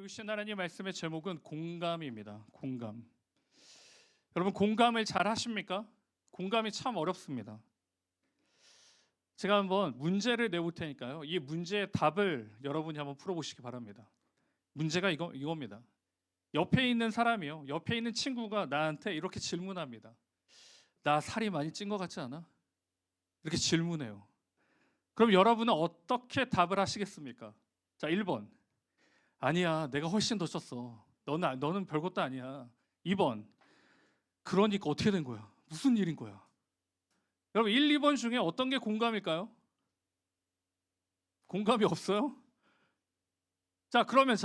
오늘 주신 하나님 말씀의 제목은 공감입니다. 공감. 여러분 공감을 잘 하십니까? 공감이 참 어렵습니다. 제가 한번 문제를 내볼 테니까요. 이 문제의 답을 여러분이 한번 풀어보시기 바랍니다. 문제가 이겁니다. 옆에 있는 사람이요. 옆에 있는 친구가 나한테 이렇게 질문합니다. 나 살이 많이 찐 것 같지 않아? 이렇게 질문해요. 그럼 여러분은 어떻게 답을 하시겠습니까? 자, 1번. 아니야, 내가 훨씬 더 쪘어. 너는 별것도 아니야. 2번. 그러니까 어떻게 된 거야? 무슨 일인 거야? 여러분 1, 2번 중에 어떤 게 공감일까요? 공감이 없어요? 자, 그러면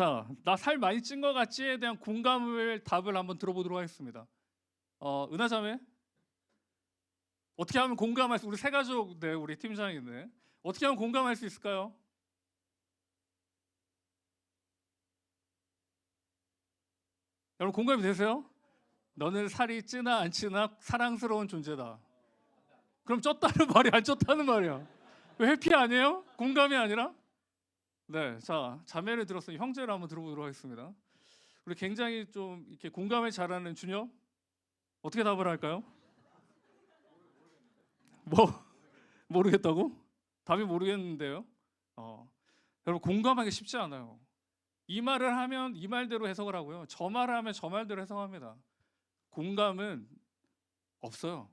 나 살 많이 찐 것 같지에 대한 공감을 답을 한번 들어보도록 하겠습니다. 은하자매 어떻게 하면 공감할 수? 우리 세 가족 네, 우리 팀장인데 어떻게 하면 공감할 수 있을까요? 여러분 공감이 되세요? 너는 살이 찌나 안 찌나 사랑스러운 존재다. 그럼 쪘다는 말이 안 쪘다는 말이야. 왜 해피 아니에요? 공감이 아니라? 네, 자 자매를 들었으니 형제를 한번 들어보도록 하겠습니다. 우리 굉장히 좀 이렇게 공감을 잘하는 준혁 어떻게 답을 할까요? 뭐 모르겠다고? 답이 모르겠는데요. 여러분 공감하기 쉽지 않아요. 이 말을 하면 이 말대로 해석을 하고요. 저 말을 하면 저 말대로 해석합니다. 공감은 없어요.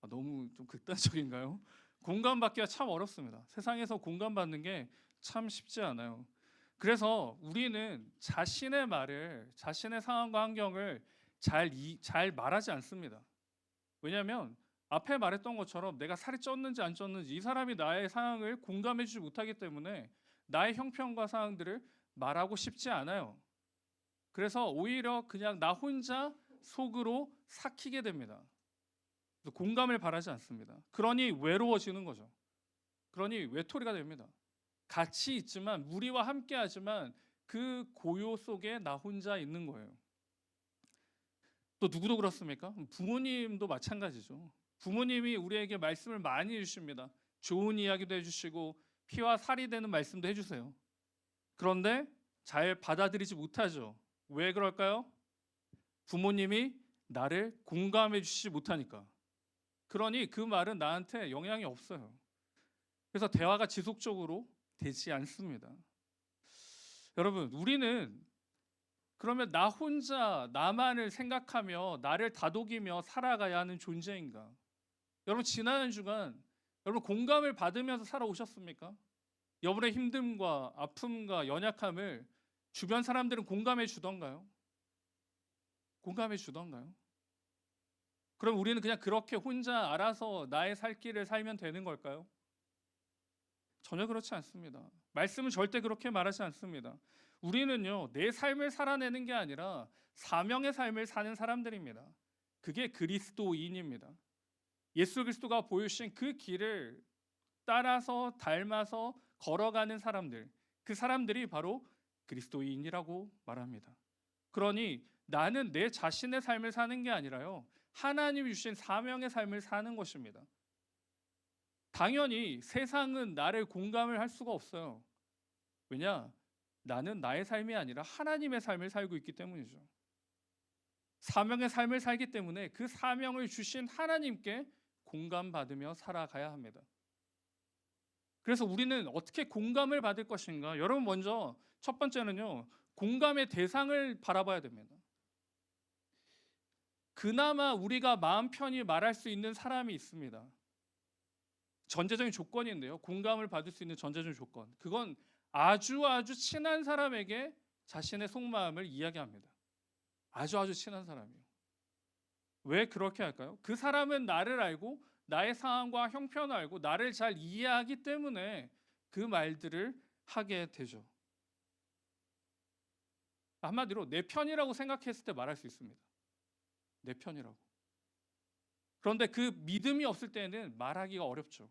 너무 좀 극단적인가요? 공감받기가 참 어렵습니다. 세상에서 공감받는 게 참 쉽지 않아요. 그래서 우리는 자신의 말을, 자신의 상황과 환경을 잘 말하지 않습니다. 왜냐하면 앞에 말했던 것처럼 내가 살이 쪘는지 안 쪘는지 이 사람이 나의 상황을 공감해주지 못하기 때문에 나의 형편과 상황들을 말하고 싶지 않아요. 그래서 오히려 그냥 나 혼자 속으로 삭히게 됩니다. 공감을 바라지 않습니다. 그러니 외로워지는 거죠. 그러니 외톨이가 됩니다. 같이 있지만 무리와 함께하지만 그 고요 속에 나 혼자 있는 거예요. 또 누구도 그렇습니까? 부모님도 마찬가지죠. 부모님이 우리에게 말씀을 많이 해주십니다. 좋은 이야기도 해주시고 피와 살이 되는 말씀도 해주세요. 그런데 잘 받아들이지 못하죠. 왜 그럴까요? 부모님이 나를 공감해 주시지 못하니까. 그러니 그 말은 나한테 영향이 없어요. 그래서 대화가 지속적으로 되지 않습니다. 여러분, 우리는 그러면 나 혼자 나만을 생각하며 나를 다독이며 살아가야 하는 존재인가? 여러분 지난 주간 여러분 공감을 받으면서 살아오셨습니까? 여러분의 힘듦과 아픔과 연약함을 주변 사람들은 공감해 주던가요? 공감해 주던가요? 그럼 우리는 그냥 그렇게 혼자 알아서 나의 살 길을 살면 되는 걸까요? 전혀 그렇지 않습니다. 말씀은 절대 그렇게 말하지 않습니다. 우리는요, 내 삶을 살아내는 게 아니라 사명의 삶을 사는 사람들입니다. 그게 그리스도인입니다. 예수 그리스도가 보여주신 그 길을 따라서 닮아서 걸어가는 사람들, 그 사람들이 바로 그리스도인이라고 말합니다. 그러니 나는 내 자신의 삶을 사는 게 아니라요, 하나님이 주신 사명의 삶을 사는 것입니다. 당연히 세상은 나를 공감을 할 수가 없어요. 왜냐? 나는 나의 삶이 아니라 하나님의 삶을 살고 있기 때문이죠. 사명의 삶을 살기 때문에 그 사명을 주신 하나님께 공감받으며 살아가야 합니다. 그래서 우리는 어떻게 공감을 받을 것인가? 여러분 먼저 첫 번째는요. 공감의 대상을 바라봐야 됩니다. 그나마 우리가 마음 편히 말할 수 있는 사람이 있습니다. 전제적인 조건인데요. 공감을 받을 수 있는 전제적인 조건. 그건 아주 친한 사람에게 자신의 속마음을 이야기합니다. 아주 친한 사람이요. 왜 그렇게 할까요? 그 사람은 나를 알고 나의 상황과 형편을 알고 나를 잘 이해하기 때문에 그 말들을 하게 되죠. 한마디로 내 편이라고 생각했을 때 말할 수 있습니다. 내 편이라고. 그런데 그 믿음이 없을 때는 말하기가 어렵죠.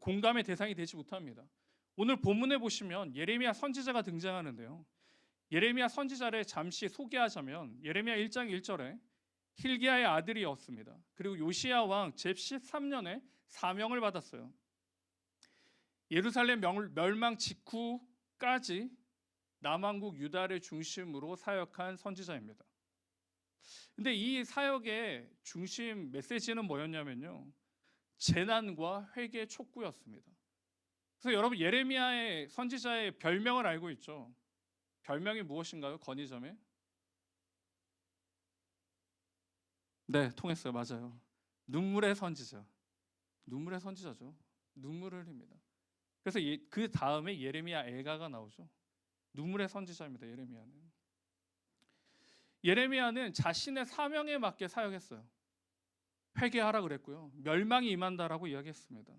공감의 대상이 되지 못합니다. 오늘 본문에 보시면 예레미야 선지자가 등장하는데요. 예레미야 선지자를 잠시 소개하자면 예레미야 1장 1절에 힐기야의 아들이었습니다. 그리고 요시야 왕 제13년에 사명을 받았어요. 예루살렘 멸망 직후까지 남왕국 유다를 중심으로 사역한 선지자입니다. 근데 이 사역의 중심 메시지는 뭐였냐면요, 재난과 회개 촉구였습니다. 그래서 여러분, 예레미야의 선지자의 별명을 알고 있죠? 별명이 무엇인가요? 건의점에? 네, 통했어요. 맞아요. 눈물의 선지자. 눈물의 선지자죠. 눈물을 흘립니다. 그래서 그 다음에 예레미야 애가가 나오죠. 눈물의 선지자입니다. 예레미야는 자신의 사명에 맞게 사역했어요. 회개하라 그랬고요, 멸망이 임한다라고 이야기했습니다.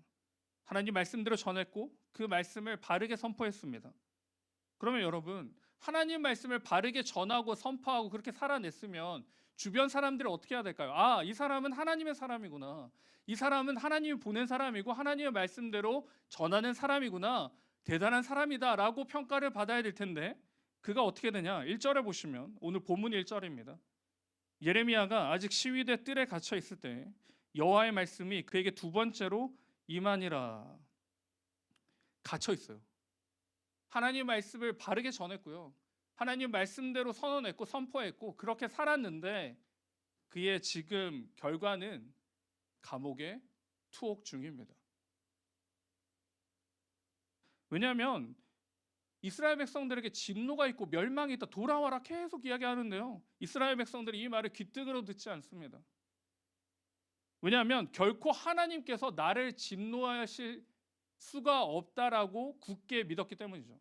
하나님 말씀대로 전했고 그 말씀을 바르게 선포했습니다. 그러면 여러분, 하나님 말씀을 바르게 전하고 선포하고 그렇게 살아냈으면 주변 사람들이 어떻게 해야 될까요? 아, 이 사람은 하나님의 사람이구나. 이 사람은 하나님이 보낸 사람이고 하나님의 말씀대로 전하는 사람이구나. 대단한 사람이다라고 평가를 받아야 될 텐데, 그가 어떻게 되냐? 1절에 보시면, 오늘 본문 1절입니다. 예레미야가 아직 시위대 뜰에 갇혀 있을 때 여호와의 말씀이 그에게 두 번째로 임하니라. 갇혀 있어요. 하나님 말씀을 바르게 전했고요, 하나님 말씀대로 선언했고 선포했고 그렇게 살았는데, 그의 지금 결과는 감옥에 투옥 중입니다. 왜냐하면 이스라엘 백성들에게 진노가 있고 멸망이 있다, 돌아와라 계속 이야기하는데요, 이스라엘 백성들이 이 말을 귀뜨거로 듣지 않습니다. 왜냐하면 결코 하나님께서 나를 진노하실 수가 없다라고 굳게 믿었기 때문이죠.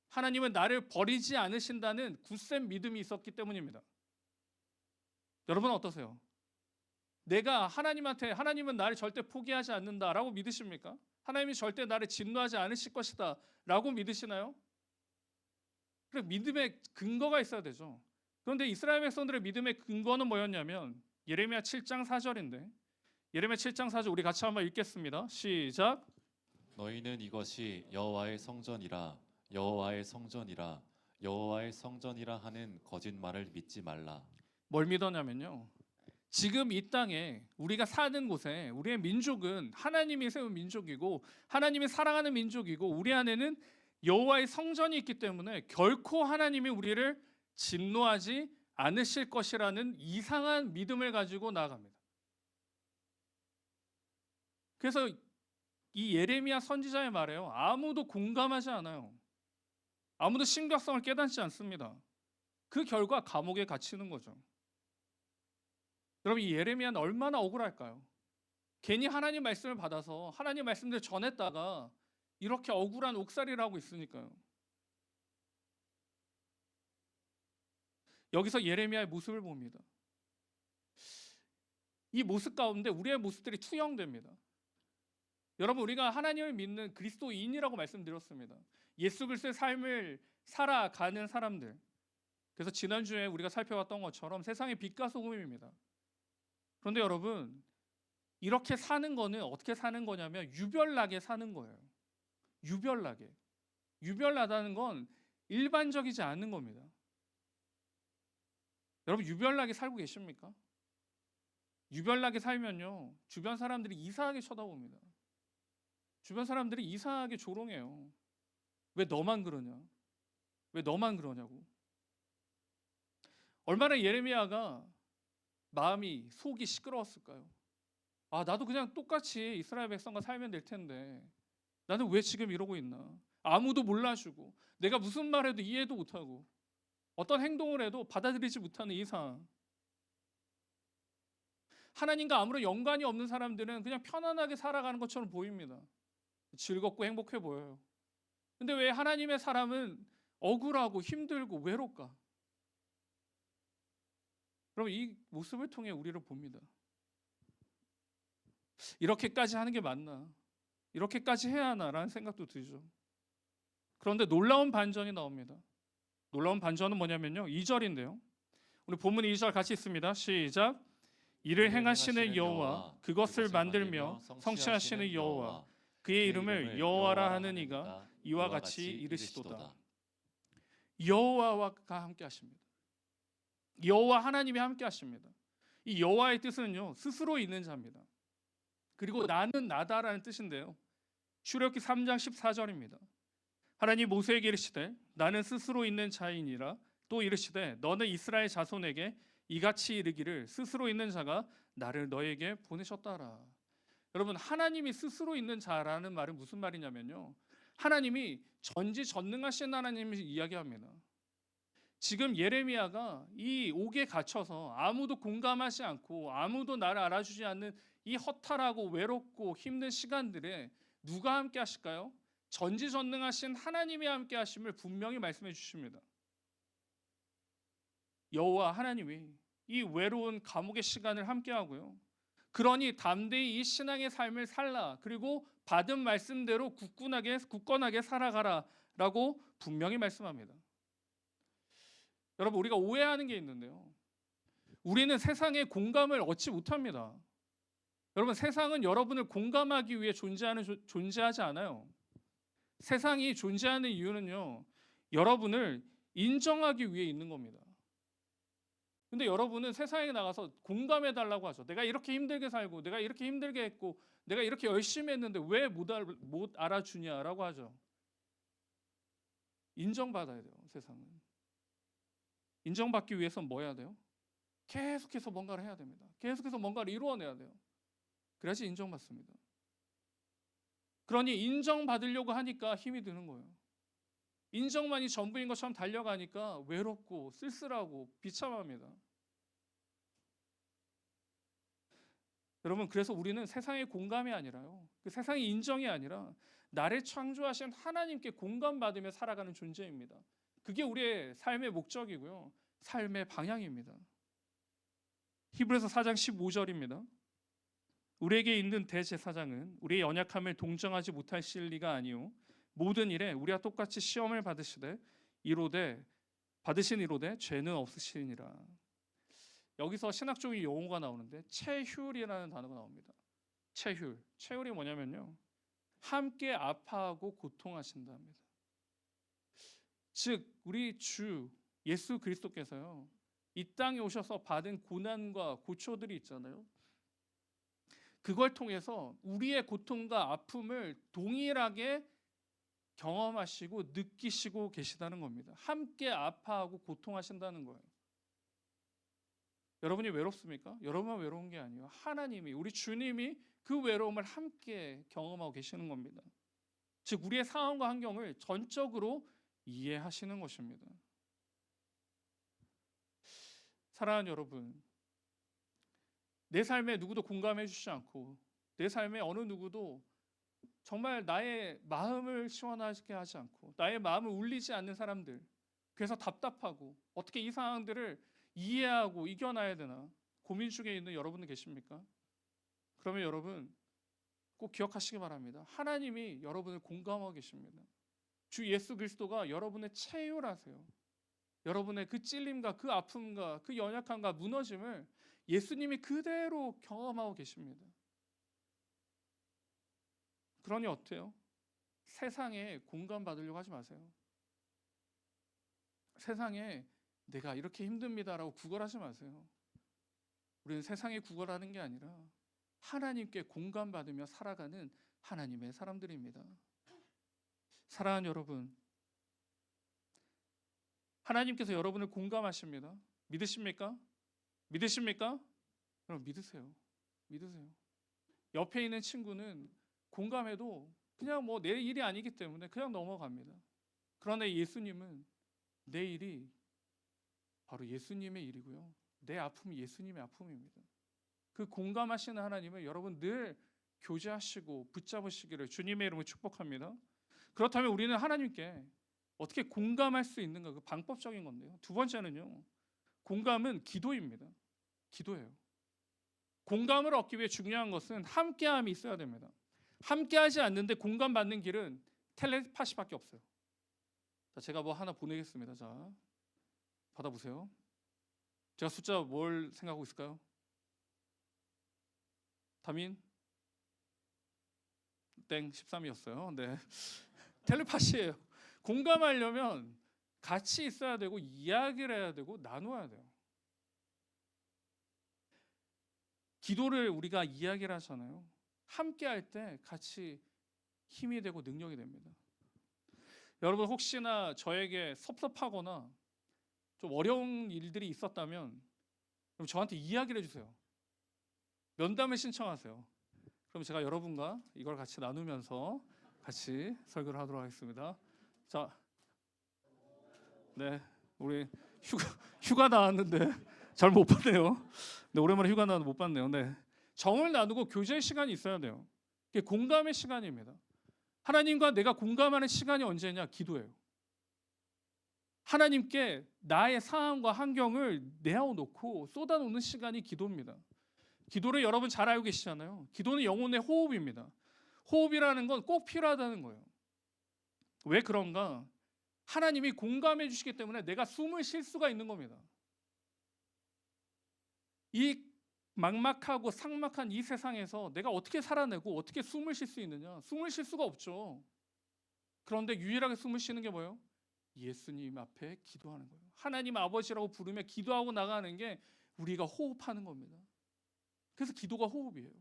하나님은 나를 버리지 않으신다는 굳센 믿음이 있었기 때문입니다. 여러분은 어떠세요? 내가 하나님한테, 하나님은 나를 절대 포기하지 않는다라고 믿으십니까? 하나님이 절대 나를 진노하지 않으실 것이다 라고 믿으시나요? 그래, 믿음의 근거가 있어야 되죠. 그런데 이스라엘 백성들의 믿음의 근거는 뭐였냐면 예레미야 7장 4절인데, 예레미야 7장 4절 우리 같이 한번 읽겠습니다. 시작. 너희는 이것이 여호와의 성전이라 여호와의 성전이라 여호와의 성전이라 하는 거짓말을 믿지 말라. 뭘 믿었냐면요, 지금 이 땅에 우리가 사는 곳에 우리의 민족은 하나님이 세운 민족이고 하나님이 사랑하는 민족이고 우리 안에는 여호와의 성전이 있기 때문에 결코 하나님이 우리를 진노하지 않으실 것이라는 이상한 믿음을 가지고 나아갑니다. 그래서 이 예레미야 선지자의 말에요, 아무도 공감하지 않아요. 아무도 심각성을 깨닫지 않습니다. 그 결과 감옥에 갇히는 거죠. 여러분, 이 예레미야는 얼마나 억울할까요? 괜히 하나님 말씀을 받아서 하나님 말씀대로 전했다가 이렇게 억울한 옥살이를 하고 있으니까요. 여기서 예레미야의 모습을 봅니다. 이 모습 가운데 우리의 모습들이 투영됩니다. 여러분, 우리가 하나님을 믿는 그리스도인이라고 말씀드렸습니다. 예수 그리스도의 삶을 살아가는 사람들. 그래서 지난주에 우리가 살펴봤던 것처럼 세상의 빛과 소금입니다. 그런데 여러분, 이렇게 사는 거는 어떻게 사는 거냐면 유별나게 사는 거예요. 유별나게. 유별나다는 건 일반적이지 않은 겁니다. 여러분, 유별나게 살고 계십니까? 유별나게 살면요, 주변 사람들이 이상하게 쳐다봅니다. 주변 사람들이 이상하게 조롱해요. 왜 너만 그러냐? 왜 너만 그러냐고. 얼마나 예레미야가 마음이, 속이 시끄러웠을까요? 아, 나도 그냥 똑같이 이스라엘 백성과 살면 될 텐데 나는 왜 지금 이러고 있나? 아무도 몰라주고 내가 무슨 말해도 이해도 못하고 어떤 행동을 해도 받아들이지 못하는 이 상황. 하나님과 아무런 연관이 없는 사람들은 그냥 편안하게 살아가는 것처럼 보입니다. 즐겁고 행복해 보여요. 근데 왜 하나님의 사람은 억울하고 힘들고 외롭까? 그럼 이 모습을 통해 우리를 봅니다. 이렇게까지 하는 게 맞나? 이렇게까지 해야 하나라는 생각도 들죠. 그런데 놀라운 반전이 나옵니다. 놀라운 반전은 뭐냐면요, 2절인데요. 우리 본문 2절 같이 있습니다. 시작. 이를 행하시는 여호와, 그것을 만들며 성취하시는 여호와, 그의 이름을 여호와라 하는 이가 이와 같이 이르시도다. 여호와가 함께 하십니다. 여호와 하나님이 함께 하십니다. 이 여호와의 뜻은요, 스스로 있는 자입니다. 그리고 나는 나다라는 뜻인데요, 출애굽기 3장 14절입니다. 하나님 모세에게 이르시되 나는 스스로 있는 자이니라. 또 이르시되 너는 이스라엘 자손에게 이같이 이르기를 스스로 있는 자가 나를 너에게 보내셨다라. 여러분, 하나님이 스스로 있는 자라는 말은 무슨 말이냐면요, 하나님이 전지전능하신 하나님을 이야기합니다. 지금 예레미야가 이 옥에 갇혀서 아무도 공감하지 않고 아무도 나를 알아주지 않는 이 허탈하고 외롭고 힘든 시간들에 누가 함께 하실까요? 전지전능하신 하나님이 함께 하심을 분명히 말씀해 주십니다. 여호와 하나님이 이 외로운 감옥의 시간을 함께 하고요, 그러니 담대히 이 신앙의 삶을 살라, 그리고 받은 말씀대로 굳건하게 살아가라라고 분명히 말씀합니다. 여러분, 우리가 오해하는 게 있는데요, 우리는 세상의 공감을 얻지 못합니다. 여러분, 세상은 여러분을 공감하기 위해 존재하지 않아요. 세상이 존재하는 이유는요, 여러분을 인정하기 위해 있는 겁니다. 근데 여러분은 세상에 나가서 공감해 달라고 하죠. 내가 이렇게 힘들게 살고, 내가 이렇게 힘들게 했고, 내가 이렇게 열심히 했는데 왜 못 알아주냐라고 하죠. 인정받아야 돼요, 세상은. 인정받기 위해서는 뭐 해야 돼요? 계속해서 뭔가를 해야 됩니다. 계속해서 뭔가를 이루어내야 돼요. 그래야지 인정받습니다. 그러니 인정받으려고 하니까 힘이 드는 거예요. 인정만이 전부인 것처럼 달려가니까 외롭고 쓸쓸하고 비참합니다. 여러분, 그래서 우리는 세상의 공감이 아니라요, 그 세상의 인정이 아니라 나를 창조하신 하나님께 공감받으며 살아가는 존재입니다. 그게 우리의 삶의 목적이고요, 삶의 방향입니다. 히브리서 4장 15절입니다. 우리에게 있는 대제사장은 우리의 연약함을 동정하지 못하실 리가 아니요 모든 일에 우리와 똑같이 시험을 받으신 이로되 죄는 없으시니라. 여기서 신학적인 용어가 나오는데 체휼이라는 단어가 나옵니다. 체휼이 뭐냐면요, 함께 아파하고 고통하신답니다. 즉 우리 주 예수 그리스도께서요, 이 땅에 오셔서 받은 고난과 고초들이 있잖아요, 그걸 통해서 우리의 고통과 아픔을 동일하게 경험하시고 느끼시고 계시다는 겁니다. 함께 아파하고 고통하신다는 거예요. 여러분이 외롭습니까? 여러분만 외로운 게 아니에요. 하나님이, 우리 주님이 그 외로움을 함께 경험하고 계시는 겁니다. 즉 우리의 상황과 환경을 전적으로 이해하시는 것입니다. 사랑하는 여러분, 내 삶에 누구도 공감해 주지 않고, 내 삶에 어느 누구도 정말 나의 마음을 시원하게 하지 않고, 나의 마음을 울리지 않는 사람들, 그래서 답답하고 어떻게 이 상황들을 이해하고 이겨나야 되나 고민 중에 있는 여러분들 계십니까? 그러면 여러분 꼭 기억하시기 바랍니다. 하나님이 여러분을 공감하고 계십니다. 주 예수 그리스도가 여러분의 체휼하세요. 여러분의 그 찔림과 그 아픔과 그 연약함과 무너짐을 예수님이 그대로 경험하고 계십니다. 그러니 어때요? 세상에 공감받으려고 하지 마세요. 세상에 내가 이렇게 힘듭니다라고 구걸하지 마세요. 우리는 세상에 구걸하는 게 아니라 하나님께 공감받으며 살아가는 하나님의 사람들입니다. 사랑하는 여러분, 하나님께서 여러분을 공감하십니다. 믿으십니까? 믿으십니까? 그럼 믿으세요. 옆에 있는 친구는 공감해도 그냥 뭐 내 일이 아니기 때문에 그냥 넘어갑니다. 그러나 예수님은 내 일이 바로 예수님의 일이고요, 내 아픔이 예수님의 아픔입니다. 그 공감하시는 하나님을 여러분 늘 교제하시고 붙잡으시기를 주님의 이름으로 축복합니다. 그렇다면 우리는 하나님께 어떻게 공감할 수 있는가, 그 방법적인 건데요, 두 번째는요, 공감은 기도입니다. 기도예요. 공감을 얻기 위해 중요한 것은 함께함이 있어야 됩니다. 함께하지 않는데 공감받는 길은 텔레파시밖에 없어요. 자, 제가 뭐 하나 보내겠습니다. 자, 받아보세요. 제가 숫자 뭘 생각하고 있을까요? 다민? 땡, 13이었어요. 네. 텔레파시예요. 공감하려면 같이 있어야 되고 이야기를 해야 되고 나눠야 돼요. 기도를 우리가 이야기를 하잖아요. 함께 할 때 같이 힘이 되고 능력이 됩니다. 여러분 혹시나 저에게 섭섭하거나 좀 어려운 일들이 있었다면 그럼 저한테 이야기를 해주세요. 면담을 신청하세요. 그럼 제가 여러분과 이걸 같이 나누면서 같이 설교를 하도록 하겠습니다. 자, 네, 우리 휴가 나왔는데 잘 못 봤네요. 네, 오랜만에 휴가 나왔는데 못 봤네요. 네, 정을 나누고 교제의 시간이 있어야 돼요. 이게 공감의 시간입니다. 하나님과 내가 공감하는 시간이 언제냐? 기도예요. 하나님께 나의 상황과 환경을 내어놓고 쏟아놓는 시간이 기도입니다. 기도를 여러분 잘 알고 계시잖아요. 기도는 영혼의 호흡입니다. 호흡이라는 건 꼭 필요하다는 거예요. 왜 그런가? 하나님이 공감해 주시기 때문에 내가 숨을 쉴 수가 있는 겁니다. 이 막막하고 삭막한 이 세상에서 내가 어떻게 살아내고 어떻게 숨을 쉴 수 있느냐? 숨을 쉴 수가 없죠. 그런데 유일하게 숨을 쉬는 게 뭐예요? 예수님 앞에 기도하는 거예요. 하나님 아버지라고 부르며 기도하고 나가는 게 우리가 호흡하는 겁니다. 그래서 기도가 호흡이에요.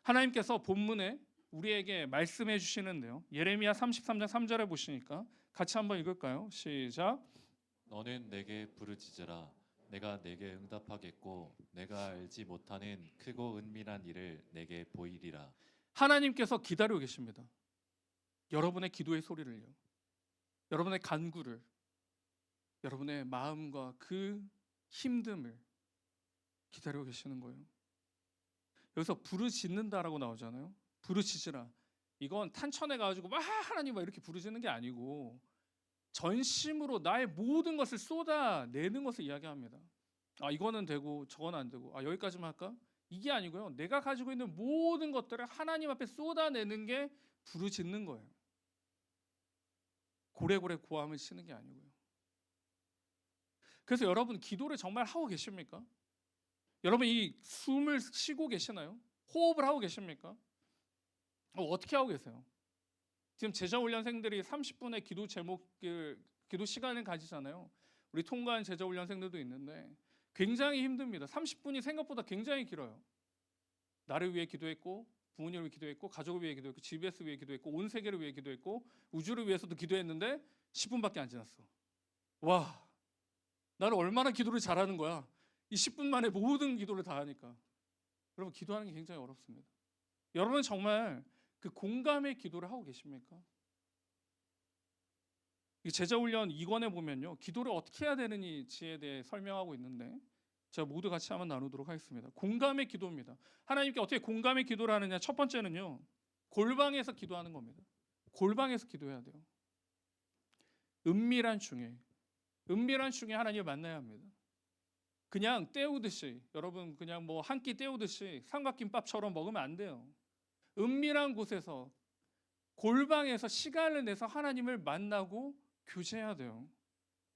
하나님께서 본문에 우리에게 말씀해 주시는데요. 예레미야 33장 3절에 보시니까 같이 한번 읽을까요? 시작. 너는 내게 부르짖으라. 내가 내게 응답하겠고 내가 알지 못하는 크고 은밀한 일을 내게 보이리라. 하나님께서 기다리고 계십니다. 여러분의 기도의 소리를요. 여러분의 간구를, 여러분의 마음과 그 힘듦을 기다리고 계시는 거예요. 여기서 부르짖는다라고 나오잖아요. 부르짖으라. 이건 탄천에 가지고 막 하나님 막 이렇게 부르짖는 게 아니고 전심으로 나의 모든 것을 쏟아내는 것을 이야기합니다. 아, 이거는 되고 저건 안 되고, 아, 여기까지만 할까? 이게 아니고요. 내가 가지고 있는 모든 것들을 하나님 앞에 쏟아내는 게 부르짖는 거예요. 고래고래 고함을 치는 게 아니고요. 그래서 여러분 기도를 정말 하고 계십니까? 여러분 이 숨을 쉬고 계시나요? 호흡을 하고 계십니까? 어떻게 하고 계세요? 지금 제자훈련생들이 30분의 기도 제목을 기도 시간을 가지잖아요. 우리 통과한 제자훈련생들도 있는데 굉장히 힘듭니다. 30분이 생각보다 굉장히 길어요. 나를 위해 기도했고, 부모님을 위해 기도했고, 가족을 위해 기도했고, GBS 위해 기도했고, 온 세계를 위해 기도했고, 우주를 위해서도 기도했는데 10분밖에 안 지났어. 와, 나는 얼마나 기도를 잘하는 거야. 이 10분 만에 모든 기도를 다 하니까. 여러분 기도하는 게 굉장히 어렵습니다. 여러분 정말 그 공감의 기도를 하고 계십니까? 이 제자훈련 2권에 보면요, 기도를 어떻게 해야 되는지에 대해 설명하고 있는데 제가 모두 같이 한번 나누도록 하겠습니다. 공감의 기도입니다. 하나님께 어떻게 공감의 기도를 하느냐? 첫 번째는요, 골방에서 기도하는 겁니다. 골방에서 기도해야 돼요. 은밀한 중에 하나님을 만나야 합니다. 그냥 때우듯이, 여러분 그냥 뭐 한 끼 때우듯이 삼각김밥처럼 먹으면 안 돼요. 은밀한 곳에서, 골방에서 시간을 내서 하나님을 만나고 교제해야 돼요.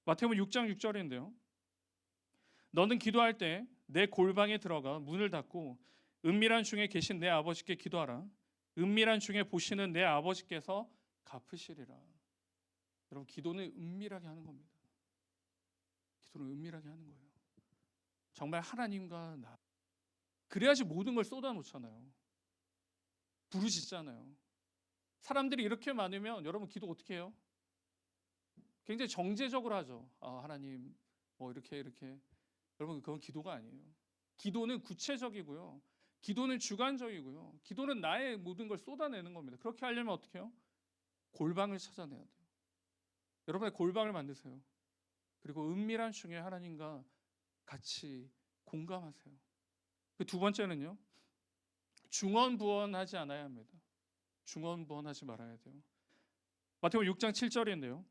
마태복음 6장 6절인데요. 너는 기도할 때 내 골방에 들어가 문을 닫고 은밀한 중에 계신 내 아버지께 기도하라. 은밀한 중에 보시는 내 아버지께서 갚으시리라. 여러분 기도는 은밀하게 하는 겁니다. 기도는 은밀하게 하는 거예요. 정말 하나님과 나. 그래야지 모든 걸 쏟아놓잖아요. 부르짖잖아요. 사람들이 이렇게 많으면 여러분 기도 어떻게 해요? 굉장히 정제적으로 하죠. 아, 하나님 뭐 이렇게 여러분 그건 기도가 아니에요. 기도는 구체적이고요. 기도는 주관적이고요. 기도는 나의 모든 걸 쏟아내는 겁니다. 그렇게 하려면 어떻게 해요? 골방을 찾아내야 돼요. 여러분의 골방을 만드세요. 그리고 은밀한 중에 하나님과 같이 공감하세요. 그 두 번째는요, 중언부언하지 않아야 합니다. 중언부언하지 말아야 돼요. 마태복음 6장 7절인데요.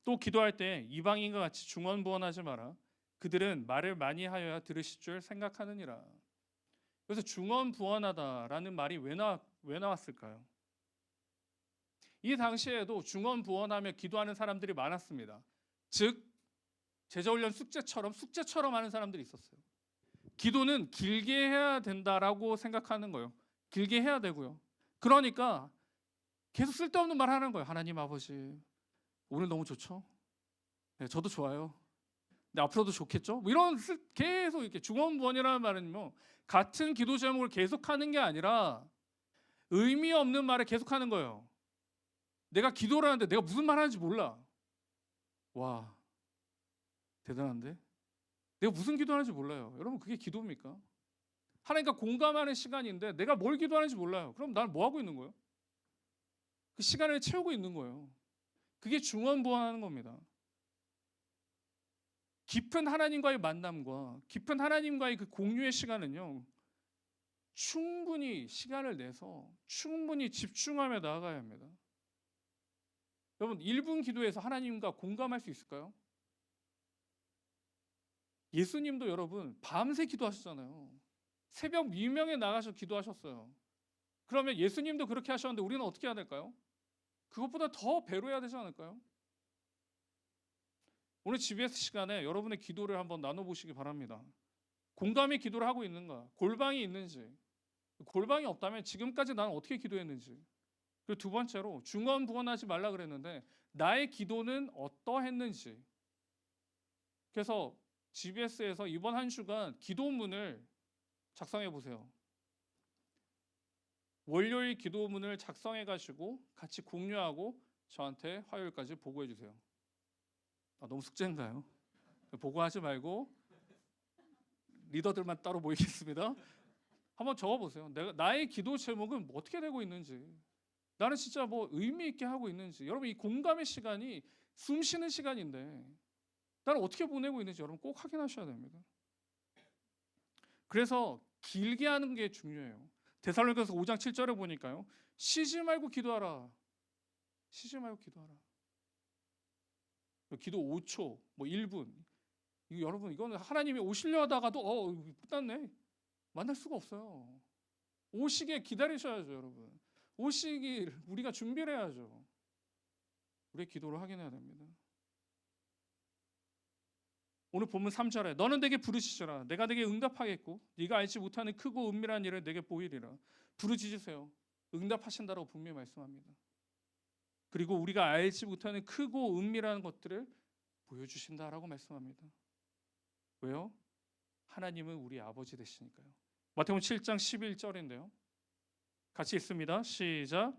또 기도할 때 이방인과 같이 중언부언하지 마라. 그들은 말을 많이 하여야 들으실 줄 생각하느니라. 그래서 중언부언하다라는 말이 왜 나왔을까요? 이 당시에도 중언부언하며 기도하는 사람들이 많았습니다. 즉 제자훈련 숙제처럼 하는 사람들이 있었어요. 기도는 길게 해야 된다라고 생각하는 거예요. 길게 해야 되고요. 그러니까 계속 쓸데없는 말 하는 거예요. 하나님 아버지, 오늘 너무 좋죠? 네, 저도 좋아요. 근데 앞으로도 좋겠죠? 뭐 이런 계속 이렇게 중언부언이라는 말은요, 같은 기도 제목을 계속하는 게 아니라 의미 없는 말을 계속하는 거예요. 내가 기도를 하는데 내가 무슨 말 하는지 몰라. 와, 대단한데? 내가 무슨 기도하는지 몰라요. 여러분, 그게 기도입니까? 하나님과 공감하는 시간인데 내가 뭘 기도하는지 몰라요. 그럼 나는 뭐 하고 있는 거예요? 그 시간을 채우고 있는 거예요. 그게 중언부언하는 겁니다. 깊은 하나님과의 만남과 깊은 하나님과의 그 공유의 시간은요, 충분히 시간을 내서 충분히 집중하며 나아가야 합니다. 여러분, 1분 기도에서 하나님과 공감할 수 있을까요? 예수님도 여러분 밤새 기도하셨잖아요. 새벽 미명에 나가서 기도하셨어요. 그러면 예수님도 그렇게 하셨는데 우리는 어떻게 해야 될까요? 그것보다 더 배로 해야 되지 않을까요? 오늘 GBS 시간에 여러분의 기도를 한번 나눠보시기 바랍니다. 공감의 기도를 하고 있는가? 골방이 있는지, 골방이 없다면 지금까지 나는 어떻게 기도했는지. 그리고 두 번째로 중언부언하지 말라 그랬는데 나의 기도는 어떠했는지. 그래서 GBS에서 이번 한 주간 기도문을 작성해 보세요. 월요일 기도문을 작성해 가지고 같이 공유하고 저한테 화요일까지 보고해 주세요. 너무 숙제인가요? 보고하지 말고 리더들만 따로 모이겠습니다. 한번 적어보세요. 나의 기도 제목은 뭐 어떻게 되고 있는지, 나는 진짜 뭐 의미 있게 하고 있는지. 여러분, 이 공감의 시간이 숨 쉬는 시간인데 나는 어떻게 보내고 있는지 여러분 꼭 확인하셔야 됩니다. 그래서 길게 하는 게 중요해요. 데살로니가서 5장 7절에 보니까요, 쉬지 말고 기도하라. 쉬지 말고 기도하라. 기도 5초, 뭐 1분. 이거 여러분, 이거는 하나님이 오시려 하다가도 끝났네. 만날 수가 없어요. 오시게 기다리셔야죠, 여러분. 오시길 우리가 준비를 해야죠. 우리의 기도를 확인해야 됩니다. 오늘 본문 3절에 너는 내게 부르짖으라 내가 내게 응답하겠고 네가 알지 못하는 크고 은밀한 일을 내게 보이리라. 부르짖으세요. 응답하신다라고 분명히 말씀합니다. 그리고 우리가 알지 못하는 크고 은밀한 것들을 보여주신다라고 말씀합니다. 왜요? 하나님은 우리 아버지 되시니까요. 마태복음 7장 11절인데요. 같이 읽습니다. 시작.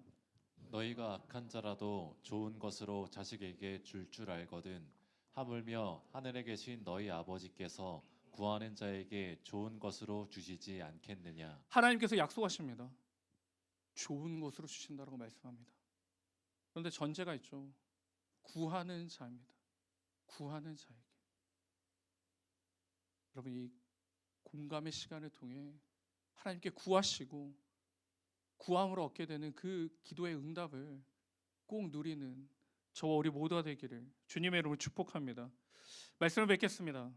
너희가 악한 자라도 좋은 것으로 자식에게 줄 알거든 하물며 하늘에 계신 너희 아버지께서 구하는 자에게 좋은 것으로 주시지 않겠느냐. 하나님께서 약속하십니다. 좋은 것으로 주신다라고 말씀합니다. 그런데 전제가 있죠. 구하는 자입니다. 구하는 자에게. 여러분, 이 공감의 시간을 통해 하나님께 구하시고 구함으로 얻게 되는 그 기도의 응답을 꼭 누리는 저와 우리 모두가 되기를 주님의 이름으로 축복합니다. 말씀을 뵙겠습니다.